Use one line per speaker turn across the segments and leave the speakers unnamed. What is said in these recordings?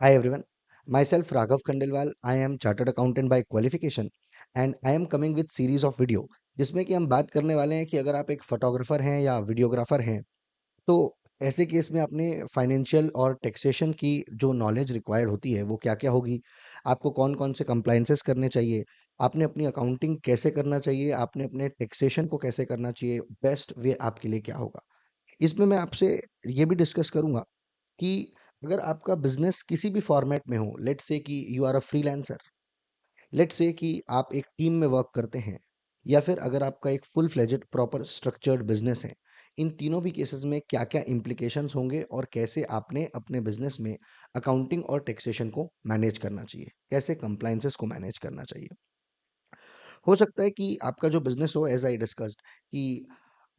Hi everyone, myself Raghav Khandelwal. I am chartered accountant by qualification and I am coming with series of video जिसमें कि हम बात करने वाले हैं कि अगर आप एक फोटोग्राफर हैं या वीडियोग्राफर हैं तो ऐसे केस में अपने फाइनेंशियल और टैक्सेशन की जो नॉलेज रिक्वायर्ड होती है वो क्या-क्या होगी? आपको कौन-कौन से कंप्लायंसेस करने चाहिए? आपने अपनी अकाउंटिंग कैसे करना चाहिए? आपने अपने टैक्सेशन को कैसे करना चाहिए? बेस्ट वे आपके लिए क्या होगा? इसमें मैं आपसे ये भी डिस्कस करूँगा कि अगर आपका बिज़नेस किसी भी फॉर्मेट में हो, लेट्स से कि you are a freelancer, let's say कि आप एक टीम में वर्क करते हैं या फिर अगर आपका एक full fledged proper structured business है, इन तीनों भी केसेस में क्या-क्या इम्प्लीकेशंस होंगे और कैसे आपने अपने बिज़नेस में अकाउंटिंग और टैक्सेशन को मैनेज करना चाहिए? कैसे कंप्लायंसेस को मैनेज करना चाहिए? हो सकता है कि आपका जो बिज़नेस हो एज़ आई डिस्कस्ड कि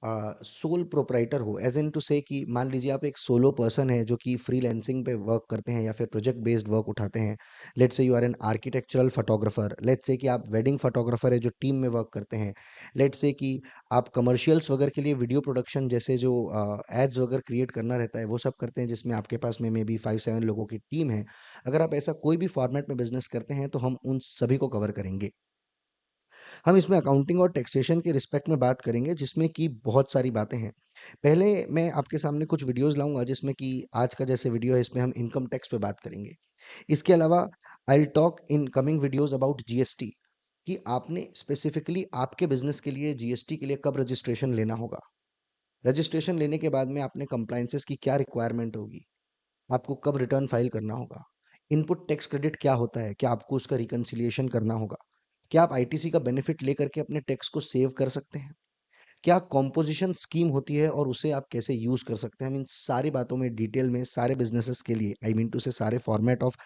सोल प्रोप्राइटर हो एज़ इन टू से कि मान लीजिए आप एक सोलो पर्सन है जो कि फ्रीलांसिंग पे वर्क करते हैं या फिर प्रोजेक्ट बेस्ड वर्क उठाते हैं। Let's say you are an architectural photographer, let's say कि आप वेडिंग फोटोग्राफर है जो टीम में वर्क करते हैं। लेट्स से कि आप कमर्शियल्स वगैरह के लिए वीडियो प्रोडक्शन जैसे जो एड्स वगैरह क्रिएट करना रहता है वो सब करते हैं जिसमें आपके पास में मे बी 5-7 लोगों की टीम है। अगर आप ऐसा कोई भी फॉर्मेट में बिज़नेस करते हैं तो हम उन सभी को कवर करेंगे। हम इसमें अकाउंटिंग और टैक्सेशन के रिस्पेक्ट में बात करेंगे जिसमें कि बहुत सारी बातें हैं। पहले मैं आपके सामने कुछ वीडियोज़ लाऊँगा जिसमें कि आज का जैसे वीडियो है इसमें हम इनकम टैक्स पे बात करेंगे। इसके अलावा आई will talk in coming videos about GST कि आपने स्पेसिफिकली आपके बिज़नेस के लिए जीएसटी के लिए कब रजिस्ट्रेशन लेना होगा। रजिस्ट्रेशन लेने के बाद में आपने कंप्लायंसेस की क्या रिक्वायरमेंट होगी, आपको कब रिटर्न फाइल करना होगा, इनपुट टैक्स क्रेडिट क्या होता है, क्या आपको उसका रिकन्सिलिएशन करना होगा, क्या आप आईटीसी का बेनिफिट लेकर के अपने टैक्स को सेव कर सकते हैं, क्या कॉम्पोजिशन स्कीम होती है और उसे आप कैसे यूज़ कर सकते हैं। हम इन सारी बातों में डिटेल में सारे बिज़नेसेस के लिए आई मीन टू से सारे फॉर्मेट ऑफ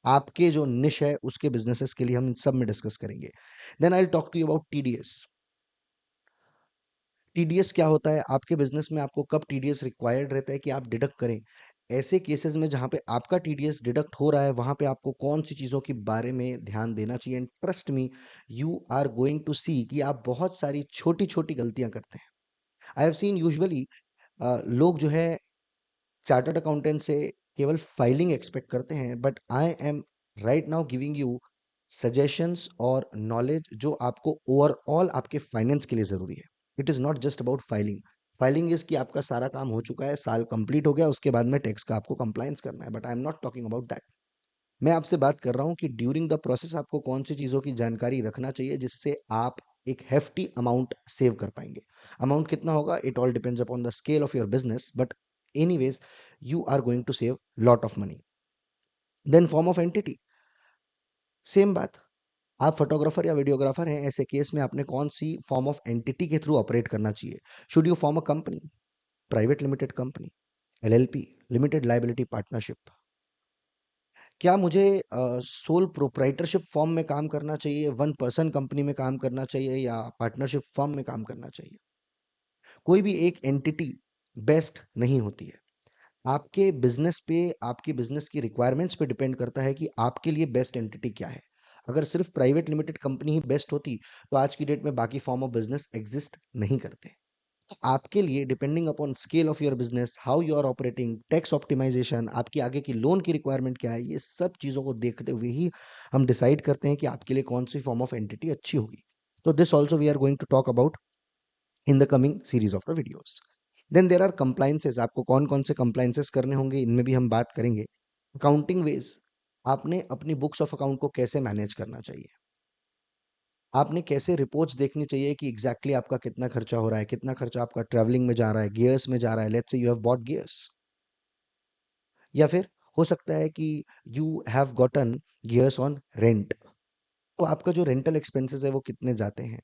आपके जो निश है उसके बिज़नेसेस के लिए हम इन सब में डिस्कस करेंगे। Then I will talk to you about TDS. TDS क्या होता है? आपके बिज़नेस में आपको कब टीडीएस रिक्वायर्ड रहता है कि आप डिडक्ट करें? ऐसे केसेज़ में जहाँ पे आपका टीडीएस डिडक्ट हो रहा है, वहाँ पे आपको कौन-सी चीज़ों के बारे में ध्यान देना चाहिए? And trust me, you are going to see कि आप बहुत सारी छोटी-छोटी गलतियाँ करते हैं। आई हैव सीन यूजुअली लोग जो है चार्टर्ड अकाउंटेंट से केवल फाइलिंग एक्सपेक्ट करते हैं, but I am right now giving you suggestions और नॉलेज जो आपको ओवरऑल आपके फाइनेंस के लिए ज़रूरी है। It is not just about filing. Filing is कि आपका सारा काम हो चुका है, साल कंप्लीट हो गया, उसके बाद में टैक्स का आपको कंप्लायंस करना है, but I am not talking about that. मैं आपसे बात कर रहा हूँ कि ड्यूरिंग द प्रोसेस आपको कौन-सी चीज़ों की जानकारी रखना चाहिए जिससे आप एक हेफ़्टी अमाउंट सेव कर पाएँगे। अमाउंट कितना होगा? It all depends upon the scale of your business, but anyways you are going to save lot of money. Then form of entity, same बात। आप फोटोग्राफर या वीडियोग्राफर हैं, ऐसे केस में आपने कौन-सी फॉर्म ऑफ एंटिटी के थ्रू ऑपरेट करना चाहिए? Should you form a company, private limited company, LLP, limited liability partnership? क्या मुझे सोल प्रोप्राइटरशिप फॉर्म में काम करना चाहिए, वन पर्सन कंपनी में काम करना चाहिए या पार्टनरशिप फर्म में काम करना चाहिए? कोई भी एक एंटिटी बेस्ट नहीं होती है। आपके बिज़नेस पे, आपकी बिज़नेस की रिक्वायरमेंट्स पे डिपेंड करता है कि आपके लिए बेस्ट एंटिटी क्या है। अगर सिर्फ़ प्राइवेट लिमिटेड कंपनी ही बेस्ट होती, तो आज की डेट में बाकी फॉर्म ऑफ बिज़नेस एक्ज़िस्ट नहीं करते। आपके लिए depending upon scale of your business, how you are operating, tax optimisation, आपकी आगे की लोन की रिक्वायरमेंट क्या है, ये सब चीज़ों को देखते हुए ही हम डिसाइड करते हैं कि आपके लिए कौन सी फॉर्म ऑफ एंटिटी अच्छी होगी। तो this also we are going to talk about in the coming series of the videos. Then there are compliances, आपको कौन कौन से कंप्लाइंसेस करने होंगे इनमें भी हम बात करेंगे। अकाउंटिंग वेज, आपने अपनी बुक्स ऑफ अकाउंट को कैसे मैनेज करना चाहिए, आपने कैसे रिपोर्ट्स देखनी चाहिए कि एग्जैक्टली आपका कितना खर्चा हो रहा है, कितना खर्चा आपका ट्रैवलिंग में जा रहा है, गियर्स में जा रहा है। Let's say you have bought gears, या फिर हो सकता है कि you have gotten gears on rent, तो आपका जो रेंटल एक्सपेंसेस है वो कितने जाते हैं।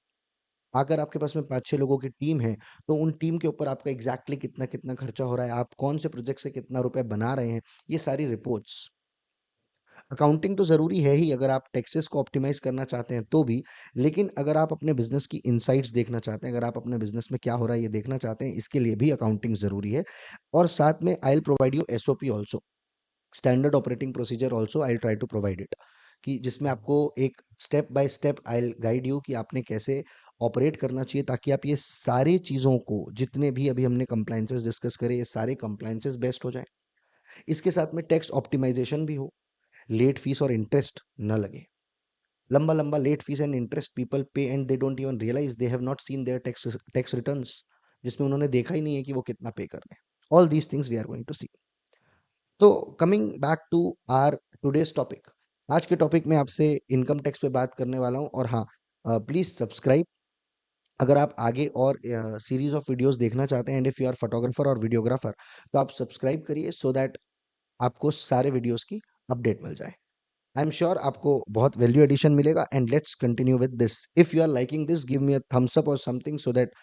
अगर आपके पास में 5-6 लोगों की टीम है, तो उन टीम के ऊपर आपका एग्जैक्टली कितना-कितना खर्चा हो रहा है, आप कौन से प्रोजेक्ट से कितना रुपए बना रहे हैं, ये सारी रिपोर्ट्स। अकाउंटिंग तो ज़रूरी है ही अगर आप टैक्सेस को ऑप्टिमाइज़ करना चाहते हैं तो भी, लेकिन अगर आप अपने बिज़नेस की इनसाइट्स देखना चाहते हैं, अगर आप अपने बिज़नेस में क्या हो रहा है ये देखना चाहते हैं, इसके लिए भी अकाउंटिंग ज़रूरी है। और साथ में I will provide you SOP also, standard operating procedure also I will try to provide it, कि जिसमें आपको एक step by step I will guide you कि आपने कैसे ऑपरेट करना चाहिए ताकि आप ये सारी चीज़ों को, जितने भी अभी हमने कंप्लायंसेस डिस्कस करे, ये सारे कंप्लायंसेस बेस्ट हो जाएँ। इसके साथ में टैक्स ऑप्टिमाइज़ेशन भी हो। लेट फीस और इंटरेस्ट न लगे। लंबा लंबा late fees and interest people pay and they don't even realise, they have not seen their tax returns, जिसमें उन्होंने देखा ही नहीं है कि वो कितना पे कर रहे हैं। All these things we are going to see. तो coming back to our today's topic, आज के टॉपिक में आपसे इनकम टैक्स पे बात करने वाला हूँ। और हाँ, प्लीज सब्सक्राइब अगर आप आगे और सीरीज ऑफ वीडियोस देखना चाहते हैं, and if you are photographer और वीडियोग्राफर तो आप सब्सक्राइब करिए सो दैट आपको सारे वीडियोस की अपडेट मिल जाए। आई एम श्योर आपको बहुत वैल्यू एडिशन मिलेगा। And let's continue with this. If you are liking this, give me a thumbs up और something so that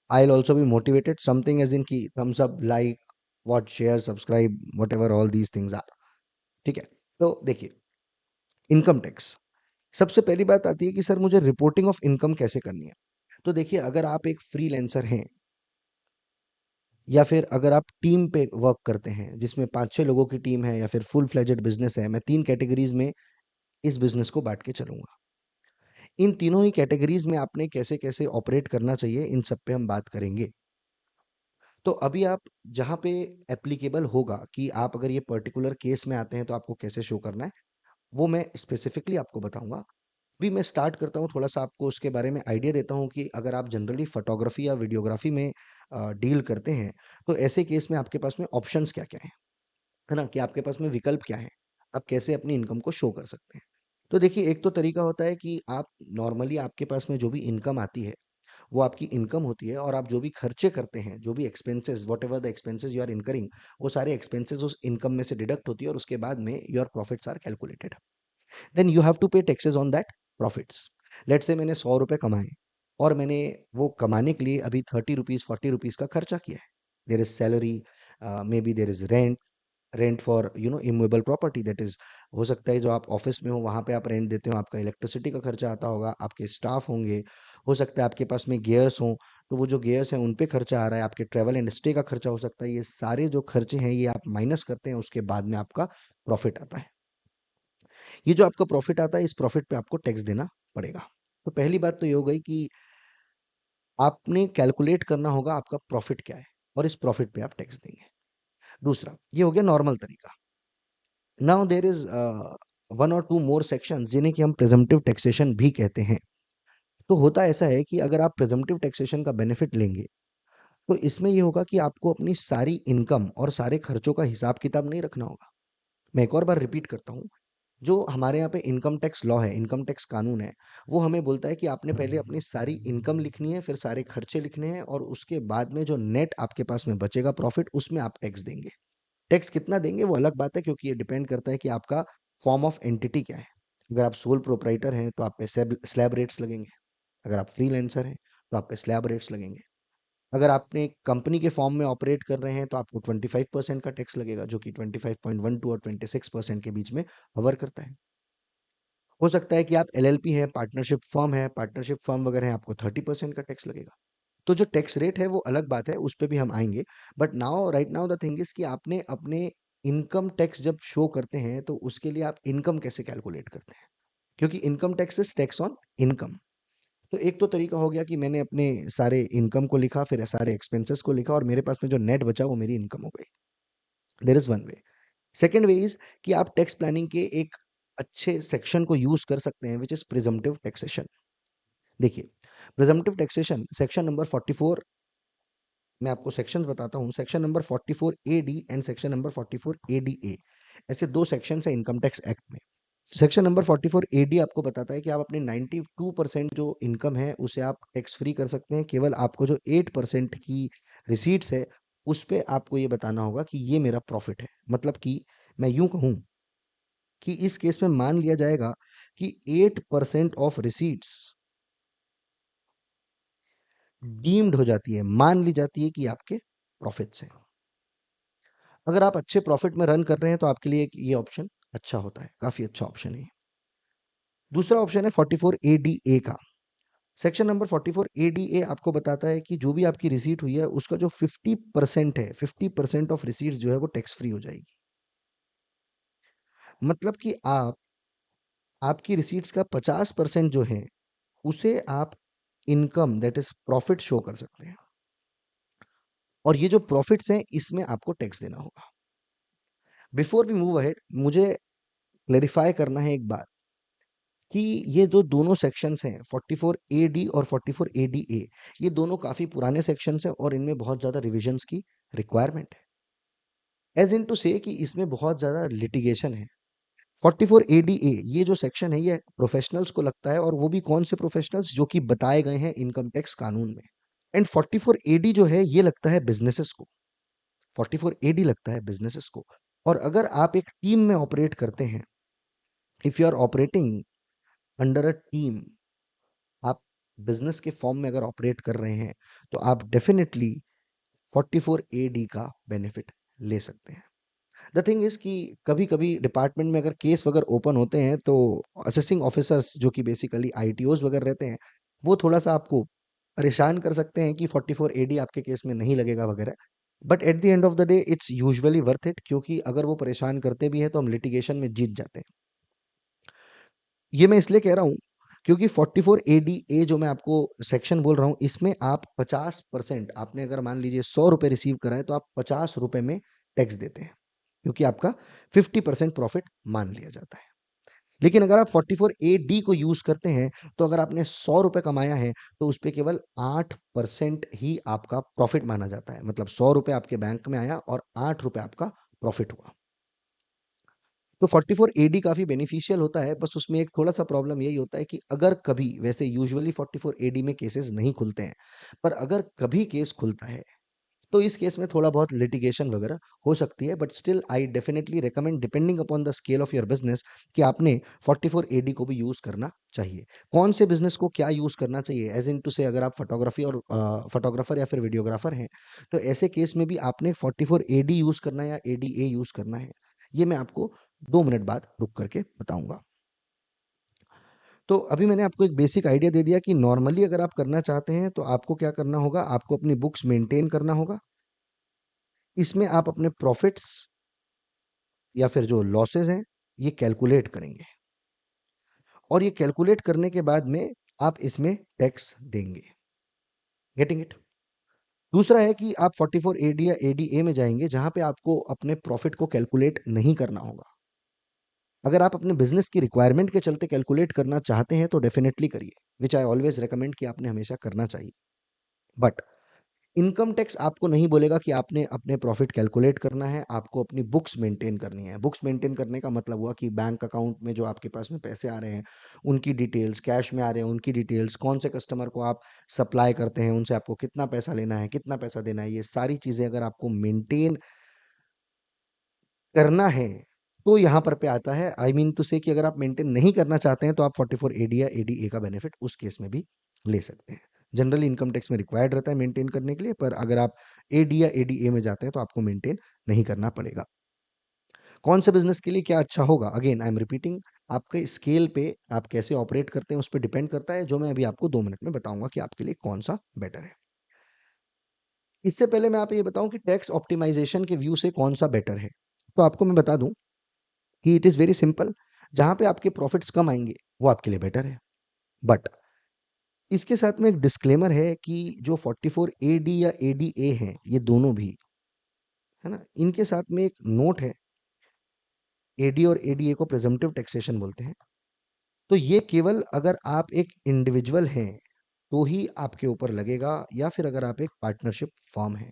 I will also be motivated. Something as in की thumbs up, like, what, share, subscribe, whatever all these things are. ठीक है, तो देखिए, income tax, सबसे पहली बात आती है कि सर मुझे रिपोर्टिंग ऑफ इनकम कैसे करनी है। तो देखिए, अगर आप एक फ्रीलांसर हैं या फिर अगर आप टीम पे वर्क करते हैं जिसमें 5-6 लोगों की टीम है या फिर फुल फ्लेजेड बिजनेस है, मैं 3 कैटेगरीज में इस बिजनेस को बांट के चलूंगा। इन तीनों ही कैटेगरीज में आपने कैसे-कैसे ऑपरेट करना चाहिए, इन सब पे हम बात करेंगे। तो अभी आप जहाँ पे एप्लीकेबल होगा कि आप अगर ये पर्टिकुलर केस में आते हैं तो आपको कैसे शो करना है, वो मैं स्पेसिफिकली आपको बताऊँगा। अभी मैं स्टार्ट करता हूँ, थोड़ा-सा आपको उसके बारे में आइडिया देता हूँ कि अगर आप जनरली फ़ोटोग्राफ़ी या वीडियोग्राफ़ी में डील करते हैं, तो ऐसे केस में आपके पास में ऑप्शंस क्या-क्या हैं, है ना? कि आपके पास में विकल्प क्या हैं? आप कैसे अपनी इनकम को शो कर सकते हैं। तो देखिए, एक तो तरीका होता है कि आप नॉर्मली आपके पास में जो भी इनकम आती है, वो आपकी इनकम होती है और आप जो भी खर्चे करते हैं, जो भी expenses, whatever the expenses you are incurring, वो सारे एक्सपेंसेस उस इनकम में से डिडक्ट होती है और उसके बाद में your profits are calculated. Then you have to pay taxes on that profits. Let's say मैंने 100 रुपए कमाए और मैंने वो कमाने के लिए अभी 30 रुपीज़, 40 रुपीज़ का खर्चा किया है। There is salary, may be there is rent, rent for immovable property, that is, हो सकता है जो आप ऑफिस में हो वहां पे आप रेंट देते हो, आपका इलेक्ट्रिसिटी का खर्चा आता होगा, आपके स्टाफ होंगे, हो सकता है आपके पास में गियर्स हो, तो वो जो गियर्स हैं उन पे खर्चा आ रहा है, आपके ट्रेवल एंड स्टे का खर्चा हो सकता है। ये सारे जो खर्चे हैं ये आप माइनस करते हैं, उसके बाद में आपका प्रॉफिट आता है। ये जो आपका प्रॉफिट आता है, इस प्रॉफिट पे आपको टैक्स देना पड़ेगा। तो पहली बात तो ये हो गई कि आपने कैलकुलेट करना होगा आपका प्रॉफिट क्या है और इस प्रॉफिट पे आप टैक्स देंगे। दूसरा, ये हो गया नॉर्मल तरीका। नाउ देयर इज वन और टू मोर सेक्शन जिन्हें कि हम प्रिजम्पटिव टैक्सेशन भी कहते हैं। तो होता ऐसा है कि अगर आप प्रिजम्पटिव टैक्सेशन का बेनिफिट लेंगे तो इसमें ये होगा कि आपको अपनी सारी इनकम और सारे खर्चों का हिसाब किताब नहीं रखना होगा। मैं एक और बार रिपीट करता हूँ, जो हमारे यहाँ पे इनकम टैक्स लॉ है, इनकम टैक्स कानून है, वो हमें बोलता है कि आपने पहले अपनी सारी इनकम लिखनी है, फिर सारे खर्चे लिखने हैं और उसके बाद में जो नेट आपके पास में बचेगा प्रॉफिट, उसमें आप टैक्स देंगे। टैक्स कितना देंगे वो अलग बात है, क्योंकि ये डिपेंड करता है कि आपका फॉर्म ऑफ एंटिटी क्या है। अगर आप सोल प्रोप्राइटर हैं तो आप पे स्लैब रेट्स लगेंगे। अगर आप फ्रीलांसर हैं तो आप पे स्लैब रेट्स लगेंगे। अगर आपने कंपनी के फॉर्म में ऑपरेट कर रहे हैं तो आपको 25% का टैक्स लगेगा, जो कि 25.12 और 26% के बीच में हवर करता है। हो सकता है कि आप एलएलपी है, पार्टनरशिप फर्म वगैरह है, आपको 30% का टैक्स लगेगा। तो जो टैक्स रेट है वो अलग बात है, उस पे भी हम आएँगे। But now, right now the thing is कि आपने अपने इनकम टैक्स जब शो करते हैं तो उसके लिए आप इनकम कैसे कैलकुलेट करते हैं? क्योंकि income tax is tax on income. तो एक तो तरीका हो गया कि मैंने अपने सारे इनकम को लिखा, फिर सारे एक्सपेंसेस को लिखा और मेरे पास में जो नेट बचा वो मेरी इनकम हो गई। There is one way. Second way is कि आप टैक्स प्लानिंग के एक अच्छे सेक्शन को यूज़ कर सकते हैं, व्हिच इज़ प्रिजम्पटिव टैक्सेशन। देखिए, प्रिजम्पटिव टैक्सेशन सेक्शन नंबर 44, मैं आपको सेक्शंस बताता हूँ। Section number 44 A D and section number 44 A D A, ऐसे 2 सेक्शंस हैं इनकम टैक्स एक्ट में। सेक्शन नंबर 44 ए डी आपको बताता है कि आप अपने 92% जो इनकम है उसे आप टैक्स फ्री कर सकते हैं। केवल आपको जो 8% की रिसीट्स है, उस पे आपको ये बताना होगा कि ये मेरा प्रॉफिट है। मतलब कि मैं यूँ कहूँ कि इस केस में मान लिया जाएगा कि 8% ऑफ रिसीट्स डीम्ड हो जाती है, मान ली जाती है कि आपके प्रॉफिट्स हैं। अगर आप अच्छे प्रॉफिट में रन कर रहे हैं तो आपके लिए ये ऑप्शन अच्छा होता है, काफ़ी अच्छा ऑप्शन है ये। दूसरा ऑप्शन है 44 एडीए का। सेक्शन नंबर 44 एडीए आपको बताता है कि जो भी आपकी रिसीट हुई है उसका जो 50% है, 50% ऑफ रिसीट्स जो है वो टैक्स फ्री हो जाएगी। मतलब कि आप आपकी रिसीट्स का 50% जो है उसे आप income, that is profit, show कर सकते हैं। और ये जो प्रॉफिट्स हैं इसमें आपको टैक्स देना होगा। बिफोर वी मूव अहेड, मुझे क्लेरिफाई करना है एक बात कि ये जो दोनों सेक्शंस हैं 44 ए डी और 44 ए डी ए, ये दोनों काफी पुराने सेक्शंस हैं और इनमें बहुत ज्यादा रिविजन्स की रिक्वायरमेंट है, एज इन टू से कि इसमें बहुत ज्यादा लिटिगेशन है। 44 ए डी ए ये जो सेक्शन है ये प्रोफेशनल्स को लगता है, और वो भी कौन से प्रोफेशनल्स, जो कि बताए गए हैं इनकम टैक्स कानून में। एंड 44 ए डी जो है ये लगता है बिजनेसेस को, 44 ए डी लगता है बिजनेसेस को। और अगर आप एक टीम में ऑपरेट करते हैं, if you are operating under a team, आप बिजनेस के फॉर्म में अगर ऑपरेट कर रहे हैं, तो आप डेफिनेटली 44 ए डी का बेनिफिट ले सकते हैं। द थिंग इज कि कभी कभी डिपार्टमेंट में अगर केस वगैरह ओपन होते हैं, तो असेसिंग ऑफिसर्स जो कि बेसिकली आईटीओज वगैरह रहते हैं, वो थोड़ा सा आपको परेशान कर सकते हैं कि 44 एडी आपके केस में नहीं लगेगा वगैरह। But at the end of the day it's usually worth it, क्योंकि अगर वो परेशान करते भी हैं तो हम लिटिगेशन में जीत जाते हैं। ये मैं इसलिए कह रहा हूँ क्योंकि 44 एडी ए जो मैं आपको सेक्शन बोल रहा हूँ, इसमें आप 50%, आपने अगर मान लीजिए 100 रुपए रिसीव करा है, तो आप 50 रुपए में टैक्स देते हैं, क्योंकि आपका 50% प्रॉफिट मान लिया जाता है। लेकिन अगर आप 44 ए डी को यूज करते हैं, तो अगर आपने 100 रुपए कमाया है, तो उस पे केवल 8% ही आपका प्रॉफिट माना जाता है। मतलब 100 रुपए आपके बैंक में आया और 8 रुपए आपका प्रॉफिट हुआ। तो 44 एडी काफी बेनिफिशियल होता है, बस उसमें एक थोड़ा सा प्रॉब्लम यही होता है कि अगर कभी, वैसे यूजुअली 44 एडी में केसेस नहीं खुलते हैं, पर अगर कभी केस खुलता है, तो इस केस में थोड़ा बहुत लिटिगेशन वगैरह हो सकती है। But still I definitely recommend, depending upon the scale of your business, कि आपने 44 एडी को भी यूज करना चाहिए। कौन से बिजनेस को क्या यूज करना चाहिए, एज इन टू से अगर आप फोटोग्राफी और फोटोग्राफर या फिर वीडियोग्राफर हैं, तो ऐसे केस में भी आपने 44 एडी यूज करना है या एडी ए यूज करना है, ये मैं आपको 2 मिनट बाद रुक करके बताऊंगा। तो अभी मैंने आपको एक बेसिक आइडिया दे दिया कि नॉर्मली अगर आप करना चाहते हैं, तो आपको क्या करना होगा, आपको अपनी बुक्स मेंटेन करना होगा। इसमें आप अपने प्रॉफिट्स या फिर जो लॉसेस हैं, ये कैलकुलेट करेंगे, और ये कैलकुलेट करने के बाद में आप इसमें टैक्स देंगे। Getting it? दूसरा है कि आप 44 एडी या एडीए में जाएंगे, जहां पे आपको अपने प्रॉफिट को कैलकुलेट नहीं करना होगा। अगर आप अपने बिजनेस की रिक्वायरमेंट के चलते कैलकुलेट करना चाहते हैं, तो डेफिनेटली करिए, विच आई ऑलवेज रिकमेंड कि आपने हमेशा करना चाहिए। बट इनकम टैक्स आपको नहीं बोलेगा कि आपने अपने प्रॉफिट कैलकुलेट करना है, आपको अपनी बुक्स मेंटेन करनी है। बुक्स मेंटेन करने का मतलब हुआ कि बैंक अकाउंट में जो आपके पास में पैसे आ रहे हैं, उनकी डिटेल्स, कैश में आ रहे हैं उनकी डिटेल्स, कौन से कस्टमर को आप सप्लाई करते हैं, उनसे आपको कितना पैसा लेना है, कितना पैसा देना है, ये सारी चीजें अगर आपको मेंटेन करना है, तो यहाँ पर पे आता है, आई मीन टू से कि अगर आप मेंटेन नहीं करना चाहते हैं, तो आप 44 एडी या एडीए का बेनिफिट उस केस में भी ले सकते हैं। जनरली इनकम टैक्स में रिक्वायर्ड रहता है मेंटेन करने के लिए, पर अगर आप एडी या एडीए में जाते हैं, तो आपको मेंटेन नहीं करना पड़ेगा। कौन से बिजनेस के लिए क्या अच्छा होगा, अगेन आई एम रिपीटिंग, आपके स्केल पे आप कैसे ऑपरेट करते हैं उस पर डिपेंड करता है, जो मैं अभी आपको 2 मिनट में बताऊंगा कि आपके लिए कौन सा बेटर है। इससे पहले मैं आप ये बताऊं कि टैक्स ऑप्टिमाइजेशन के व्यू से कौन सा बेटर है, तो आपको मैं बता दूं कि इट इज़ वेरी सिंपल। जहाँ पे आपके प्रॉफिट्स कम आएँगे, वो आपके लिए बेटर है। बट इसके साथ में एक डिस्क्लेमर है कि जो 44 एडी या एडीए हैं, ये दोनों भी, है ना? इनके साथ में एक नोट है, एडी और एडीए को प्रिजम्पटिव टैक्सेशन बोलते हैं। तो ये केवल अगर आप एक इंडिविजुअल हैं, तो ही आपके ऊपर लगेगा, या फिर अगर आप एक पार्टनरशिप फर्म हैं।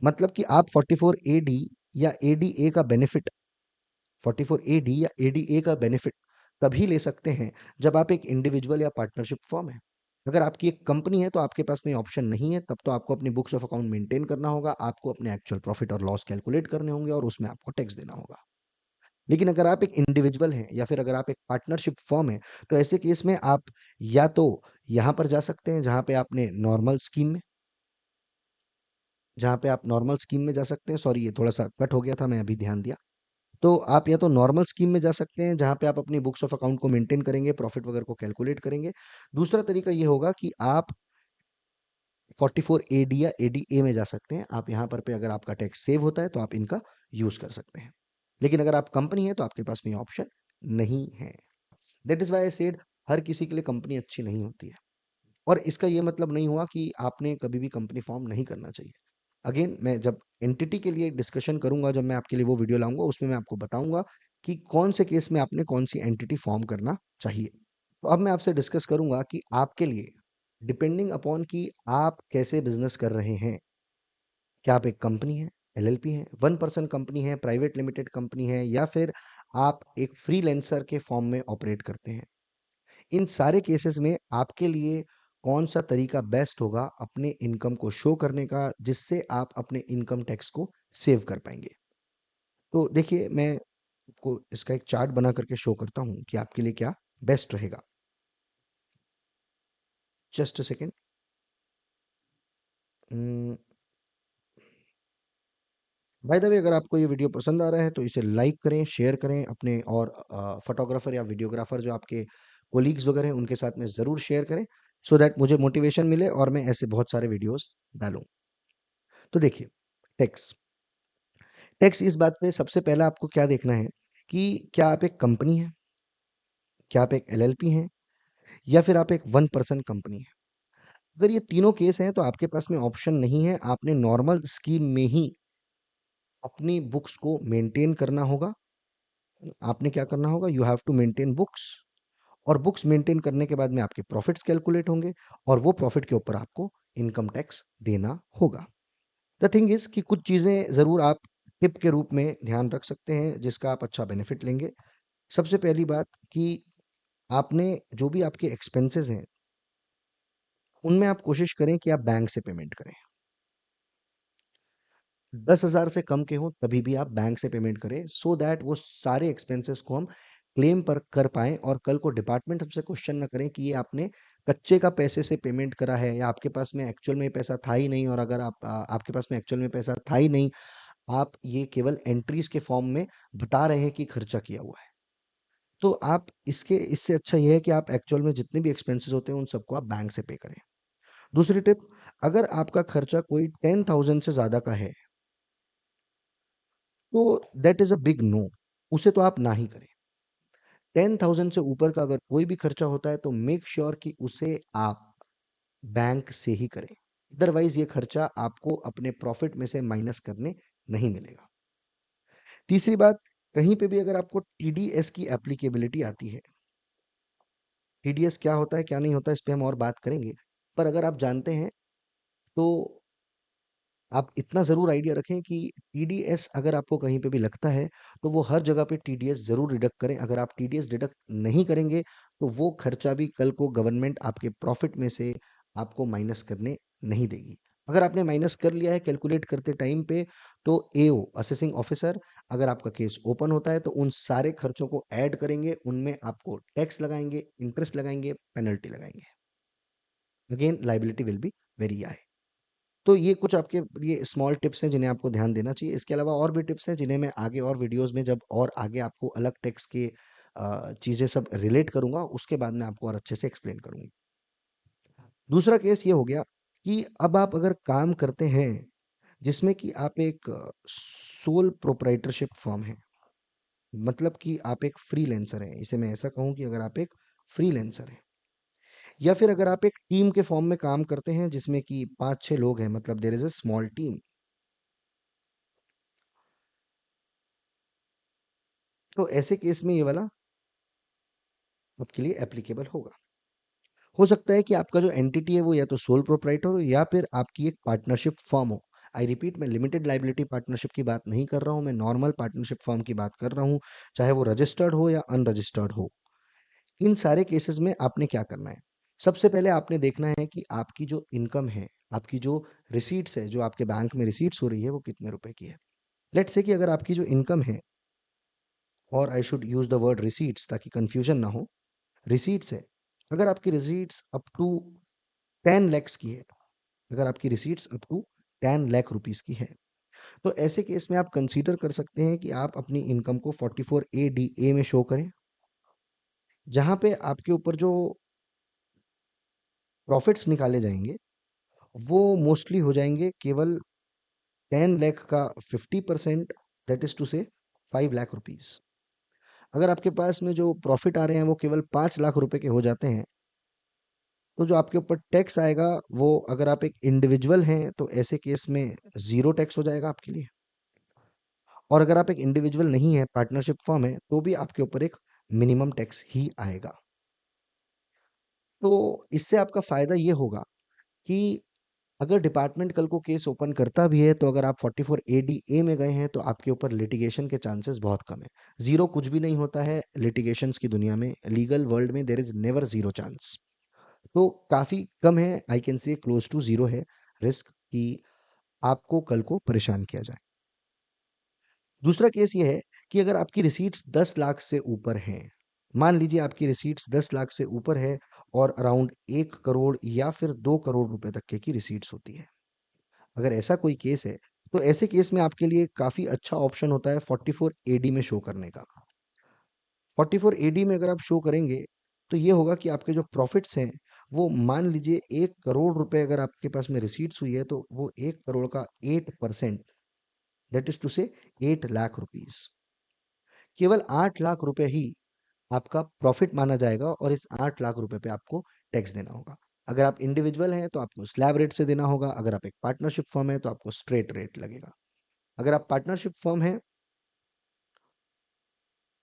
मतलब कि आप 44 एडी या एडीए का बेनिफिट, 44 एडी या एडीए का बेनिफिट तभी ले सकते हैं जब आप एक इंडिविजुअल या पार्टनरशिप फर्म है। अगर आपकी एक कंपनी है, तो आपके पास में ऑप्शन नहीं है, तब तो आपको अपनी बुक्स ऑफ अकाउंट मेंटेन करना होगा, आपको अपने एक्चुअल प्रॉफिट और लॉस कैलकुलेट करने होंगे, और उसमें आपको टैक्स देना होगा। लेकिन अगर आप एक इंडिविजुअल हैं या फिर अगर आप एक पार्टनरशिप फर्म है, तो ऐसे केस में आप या तो यहाँ पर जा सकते हैं, जहाँ पे आप नॉर्मल स्कीम में जा सकते हैं, सॉरी ये थोड़ा सा कट हो गया था, मैं अभी ध्यान दिया। तो आप या तो नॉर्मल स्कीम में जा सकते हैं, जहाँ पे आप अपनी बुक्स ऑफ अकाउंट को मेंटेन करेंगे, प्रॉफिट वगैरह को कैलकुलेट करेंगे। दूसरा तरीका ये होगा कि आप 44 एडी या एडीए में जा सकते हैं। आप यहाँ पर पे अगर आपका टैक्स सेव होता है, तो आप इनका यूज कर सकते हैं। लेकिन अगर आप कंपनी है, तो आपके पास में ऑप्शन नहीं है। That is why I said, हर किसी के लिए कंपनी अच्छी नहीं होती है। और इसका ये मतलब नहीं हुआ कि आपने कभी भी कंपनी फॉर्म नहीं करना चाहिए। अगेन मैं जब एंटिटी के लिए डिस्कशन करूंगा, जब मैं आपके लिए वो वीडियो लाऊंगा, उसमें मैं आपको बताऊंगा कि कौन से केस में आपने कौन-सी एंटिटी फॉर्म करना चाहिए। तो अब मैं आपसे डिस्कस करूँगा कि आपके लिए डिपेंडिंग अपॉन कि आप कैसे बिज़नेस कर रहे हैं। क्या आप एक कंपनी हैं, एलएलपी हैं, वन पर्सन कंपनी है, प्राइवेट लिमिटेड कंपनी है या फिर आप एक फ्रीलांसर के फॉर्म में ऑपरेट करते हैं। इन सारे केसेस में आपके लिए कौन-सा तरीका बेस्ट होगा अपने इनकम को शो करने का, जिससे आप अपने इनकम टैक्स को सेव कर पाएँगे। तो देखिए, मैं आपको इसका एक चार्ट बना करके शो करता हूँ कि आपके लिए क्या बेस्ट रहेगा। Just a second. Um, by the way, अगर आपको ये वीडियो पसंद आ रहा है तो इसे लाइक करें, शेयर करें अपने और फोटोग्राफर या वीडियोग्राफर जो आपके कोलीग्स वगैरह हैं उनके साथ में ज़रूर शेयर करें, सो दैट मुझे मोटिवेशन मिले और मैं ऐसे बहुत सारे वीडियोज़ डालूँ। तो देखिए, टैक्स टैक्स इस बात पे सबसे पहला आपको क्या देखना है कि क्या आप एक कंपनी हैं, क्या आप एक एलएलपी हैं या फिर आप एक वन पर्सन कंपनी हैं। अगर ये तीनों केस हैं तो आपके पास में ऑप्शन नहीं है, आपने नॉर्मल स्कीम में ही अपनी बुक्स को मेंटेन करना होगा। आपने क्या करना होगा, you have to maintain books, और बुक्स मेंटेन करने के बाद में आपके प्रॉफिट्स कैलकुलेट होंगे और वो प्रॉफिट के ऊपर आपको इनकम टैक्स देना होगा। द थिंग इज कि कुछ चीज़ें ज़रूर आप टिप के रूप में ध्यान रख सकते हैं जिसका आप अच्छा बेनिफिट लेंगे। सबसे पहली बात कि आपने जो भी आपके एक्सपेंसेस हैं, उनमें आप कोशिश करें कि आप बैंक से पेमेंट करें। 10,000 से कम के हों तभी भी आप बैंक से पेमेंट करें, सो दैट वो सारे एक्सपेंसेस को हम क्लेम पर कर पाएँ और कल को डिपार्टमेंट हमसे क्वेश्चन ना करें कि ये आपने कच्चे का पैसे से पेमेंट करा है या आपके पास में एक्चुअल में पैसा था ही नहीं, और अगर आपके पास में एक्चुअल में पैसा था ही नहीं, आप ये केवल एंट्रीज़ के फॉर्म में बता रहे हैं कि खर्चा किया हुआ है। तो आप इससे अच्छा ये है कि आप एक्चुअल में जितने भी एक्सपेंसेस होते हैं उन सबको आप बैंक से पे करें। दूसरी टिप, अगर आपका खर्चा कोई 10,000 से ज़्यादा का है, तो that is a big no, उसे तो आप ना ही करें। 10,000 से ऊपर का अगर कोई भी खर्चा होता है तो मेक श्योर कि उसे आप बैंक से ही करें। अदरवाइज़ ये खर्चा आपको अपने प्रॉफ़िट में से माइनस करने नहीं मिलेगा। तीसरी बात, कहीं पे भी अगर आपको टीडीएस की एप्लीकेबिलिटी आती है, टीडीएस क्या होता है, क्या नहीं होता है, इस पे हम और बात करेंगे। पर अगर आप जानते हैं तो आप इतना ज़रूर आइडिया रखें कि टीडीएस अगर आपको कहीं पे भी लगता है, तो वो हर जगह पे टीडीएस ज़रूर डिडक्ट करें। अगर आप टीडीएस डिडक्ट नहीं करेंगे, तो वो खर्चा भी कल को गवर्नमेंट आपके प्रॉफ़िट में से आपको माइनस करने नहीं देगी। अगर आपने माइनस कर लिया है कैलकुलेट करते टाइम पे, तो एओ असेसिंग ऑफिसर अगर आपका केस ओपन होता है, तो उन सारे खर्चों को ऐड करेंगे, उनमें आपको टैक्स लगाएँगे, इंटरेस्ट लगाएँगे, पेनल्टी लगाएँगे। Again liability will be very high. तो ये कुछ आपके ये स्मॉल टिप्स हैं जिन्हें आपको ध्यान देना चाहिए। इसके अलावा और भी टिप्स हैं जिन्हें मैं आगे और वीडियोज़ में जब और आगे आपको अलग टैक्स के चीज़ें सब रिलेट करूँगा, उसके बाद मैं आपको और अच्छे से एक्सप्लेन करूँगी। दूसरा केस ये हो गया कि अब आप अगर काम करते हैं जिसमें कि आप एक सोल प्रोप्राइटरशिप फर्म है, मतलब कि आप एक फ्रीलांसर हैं। इसे मैं ऐसा कहूँ कि अगर आप एक फ्रीलांसर हैं या फिर अगर आप एक टीम के फॉर्म में काम करते हैं जिसमें कि 5-6 लोग हैं, मतलब there is a small team. तो ऐसे केस में ये वाला आपके लिए एप्लीकेबल होगा। हो सकता है कि आपका जो एंटिटी है वो या तो सोल प्रोप्राइटर हो या फिर आपकी एक पार्टनरशिप फर्म हो। आई रिपीट, मैं लिमिटेड लायबिलिटी पार्टनरशिप की बात नहीं कर रहा हूँ, मैं नॉर्मल पार्टनरशिप फर्म की बात कर रहा हूँ, चाहे वो रजिस्टर्ड हो या अनरजिस्टर्ड हो। इन सारे केसेस में आपने क्या करना है? सबसे पहले आपने देखना है कि आपकी जो इनकम है, आपकी जो रिसीट्स है, जो आपके बैंक में रिसीट्स हो रही है, वो कितने रुपए की है? लेट्स से कि अगर आपकी जो इनकम है, और I should use the word receipts ताकि कन्फ्यूजन ना हो, रिसीट्स है। अगर आपकी रिसीट्स अप टू 10 लैक्स की है, अगर आपकी receipts up to 10 lakh rupees की है, तो ऐसे केस में आप कंसीडर कर सकते हैं कि आप अपनी इनकम को 44 ए डी ए में शो करें, जहां पे आपके ऊपर जो प्रॉफिट्स निकाले जाएंगे वो मोस्टली हो जाएंगे केवल 10 लाख का 50%, दैट इज टू से 5 लाख रुपीस। अगर आपके पास में जो प्रॉफिट आ रहे हैं वो केवल 5 लाख रुपए के हो जाते हैं, तो जो आपके ऊपर टैक्स आएगा वो, अगर आप एक इंडिविजुअल हैं तो ऐसे केस में ज़ीरो टैक्स हो जाएगा आपके लिए। और अगर आप एक इंडिविजुअल नहीं है, पार्टनरशिप फर्म है, तो भी आपके ऊपर एक मिनिमम टैक्स ही आएगा। तो इससे आपका फ़ायदा ये होगा कि अगर डिपार्टमेंट कल को केस ओपन करता भी है, तो अगर आप 44 एडीए में गए हैं, तो आपके ऊपर लिटिगेशन के चांसेस बहुत कम है। ज़ीरो कुछ भी नहीं होता है लिटिगेशंस की दुनिया में, लीगल वर्ल्ड में there is never zero chance. तो काफ़ी कम है, I can say close to zero है रिस्क कि आपको कल को परेशान किया जाए। दूसरा केस ये है कि अगर आपकी रिसीट्स 10 लाख से ऊपर हैं, मान लीजिए आपकी रिसीट्स 10 लाख से ऊपर है और अराउंड 1 करोड़ या फिर 2 करोड़ रुपए तक के की रिसीट्स होती है। अगर ऐसा कोई केस है, तो ऐसे केस में आपके लिए काफ़ी अच्छा ऑप्शन होता है 44 एडी में शो करने का। 44 एडी में अगर आप शो करेंगे, तो ये होगा कि आपके जो प्रॉफिट्स हैं, वो मान लीजिए 1 करोड़ रुपए अगर आपके पास में रिसीट्स हुई है, तो वो 1 करोड़ का 8% दैट इज़ टू से 8 लाख रुपीज़। केवल 8 लाख रुपए ही आपका प्रॉफिट माना जाएगा और इस 8 लाख रुपए पे आपको टैक्स देना होगा। अगर आप इंडिविजुअल हैं, तो आपको स्लैब रेट से देना होगा, अगर आप एक पार्टनरशिप फर्म है, तो आपको स्ट्रेट रेट लगेगा। अगर आप पार्टनरशिप फर्म हैं,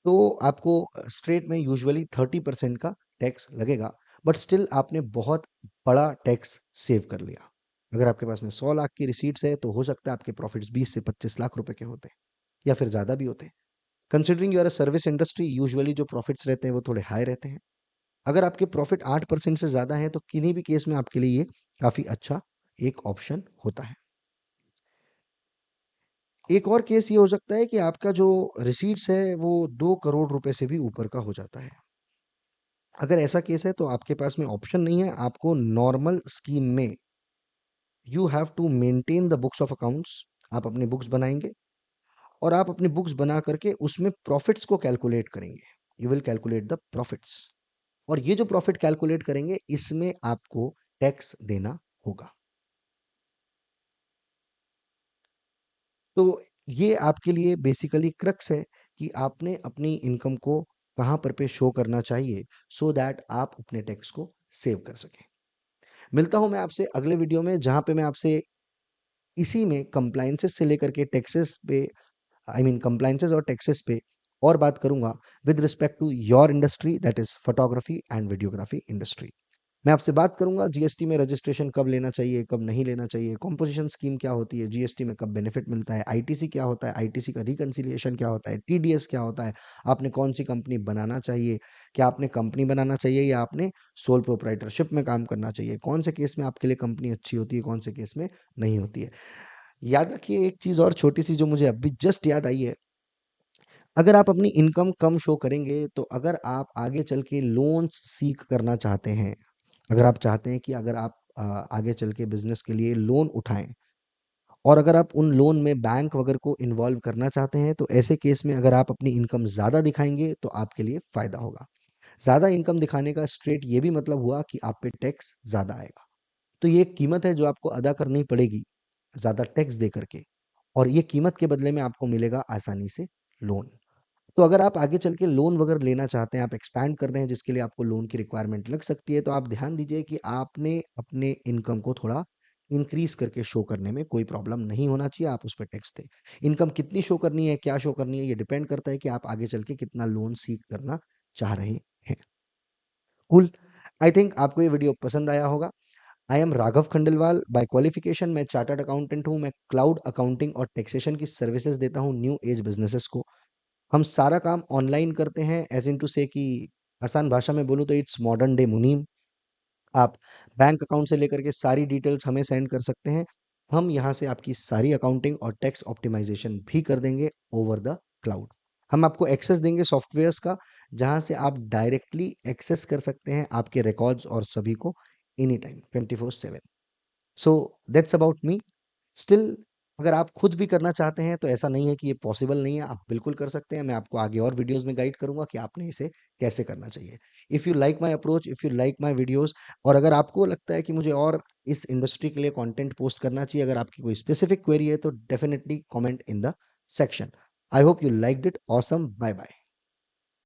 तो आपको स्ट्रेट में यूजुअली 30% का टैक्स लगेगा, बट स्टिल आपने बहुत बड़ा टैक्स सेव कर लिया। अगर आपके पास में 100 लाख की रिसीट्स है, तो हो सकता है आपके प्रॉफिट्स 20 से 25 लाख रुपए के होते हैं या फिर ज़्यादा भी होते हैं। Considering you are a service industry, usually जो प्रॉफिट्स रहते हैं वो थोड़े हाई रहते हैं। अगर आपके प्रॉफिट 8% से ज़्यादा है, तो किन्हीं भी केस में आपके लिए ये काफ़ी अच्छा एक ऑप्शन होता है। एक और केस ये हो सकता है कि आपका जो रिसीट्स है वो 2 करोड़ रुपए से भी ऊपर का हो जाता है। अगर ऐसा केस है, तो आपके पास में ऑप्शन नहीं है, आपको नॉर्मल स्कीम में you have to maintain the books of accounts. आप अपनी बुक्स बनाएंगे और आप अपनी बुक्स बना करके उसमें प्रॉफिट्स को कैलकुलेट करेंगे। You will calculate the profits, और ये जो प्रॉफिट कैलकुलेट करेंगे, इसमें आपको टैक्स देना होगा। तो ये आपके लिए बेसिकली क्रक्स है कि आपने अपनी इनकम को कहाँ पर पे शो करना चाहिए, सो दैट आप अपने टैक्स को सेव कर सकें। मिलता हूं मैं आपसे अगले वीडियो में, जहां पे मैं आपसे इसी में कंप्लायंसेस से लेकर के टैक्सेस पे, आई मीन कंप्लायंसेस और टैक्सेस पे और बात करूंगा with respect to your industry, that is photography and videography industry. मैं आपसे बात करूंगा जीएसटी में रजिस्ट्रेशन कब लेना चाहिए, कब नहीं लेना चाहिए, कॉम्पोजिशन स्कीम क्या होती है, जीएसटी में कब बेनिफिट मिलता है, आईटीसी क्या होता है, आईटीसी का रिकंसिलिएशन क्या होता है, टीडीएस क्या होता है, आपने कौन सी कंपनी बनाना चाहिए, क्या आपने कंपनी बनाना चाहिए या आपने सोल प्रोप्राइटरशिप में काम करना चाहिए, कौन से केस में आपके लिए कंपनी अच्छी होती है, कौन से केस में नहीं होती है। याद रखिए एक चीज और छोटी सी जो मुझे अभी जस्ट याद आई है, अगर आप अपनी इनकम कम शो करेंगे, तो अगर आप आगे चल के लोन्स सीक करना चाहते हैं, अगर आप चाहते हैं कि अगर आप आगे चल के बिजनेस के लिए लोन उठाएं, और अगर आप उन लोन में बैंक वगैरह को इन्वॉल्व करना चाहते हैं, तो ऐसे केस में अगर आप अपनी इनकम ज़्यादा दिखाएंगे, तो आपके लिए फ़ायदा होगा। ज़्यादा इनकम दिखाने का स्ट्रेट ये भी मतलब हुआ कि आप पे टैक्स ज़्यादा आएगा। तो ये एक कीमत है जो आपको अदा करनी पड़ेगी, ज़्यादा टैक्स दे करके, और ये कीमत के बदले में आपको मिलेगा आसानी से लोन। तो अगर आप आगे चल के लोन वगैरह लेना चाहते हैं, आप एक्सपैंड कर रहे हैं जिसके लिए आपको लोन की रिक्वायरमेंट लग सकती है, तो आप ध्यान दीजिए कि आपने अपने इनकम को थोड़ा इंक्रीज करके शो करने में कोई प्रॉब्लम नहीं होना चाहिए, आप उस पर टैक्स दें। इनकम कितनी शो करनी है, क्या शो करनी है, ये डिपेंड करता है कि आप आगे चल के कितना लोन सीक करना चाह रहे हैं। कुल, आई थिंक आपको ये वीडियो पसंद आया होगा। I am Raghav Khandelwal, by qualification मैं चार्टर्ड अकाउंटेंट हूँ। मैं क्लाउड अकाउंटिंग और टैक्सेशन की सर्विसेज देता हूँ न्यू एज बिजनेसेस को। हम सारा काम ऑनलाइन करते हैं, एज इन टू से कि आसान भाषा में बोलूँ तो इट्स मॉडर्न डे मुनीम। आप बैंक अकाउंट से लेकर के सारी डिटेल्स हमें सेंड कर सकते हैं। हम यहाँ से आपकी सारी अकाउंटिंग और टैक्स ऑप्टिमाइजेशन भी कर देंगे ओवर द क्लाउड। हम आपको एक्सेस देंगे सॉफ्टवेयर्स का, जहाँ से आप डायरेक्टली एक्सेस कर सकते हैं आपके रिकॉर्ड्स और सभी को any time 24/7। So that's about me. Still, अगर आप खुद भी करना चाहते हैं, तो ऐसा नहीं है कि ये पॉसिबल नहीं है, आप बिल्कुल कर सकते हैं। मैं आपको आगे और वीडियोस में गाइड करूंगा कि आपने इसे कैसे करना चाहिए। If you like my approach, if you like my videos, और अगर आपको लगता है कि मुझे और इस इंडस्ट्री के लिए कंटेंट पोस्ट करना चाहिए, अगर आपकी कोई स्पेसिफिक क्वेरी है, तो definitely comment in the section. I hope you liked it. Awesome, bye bye.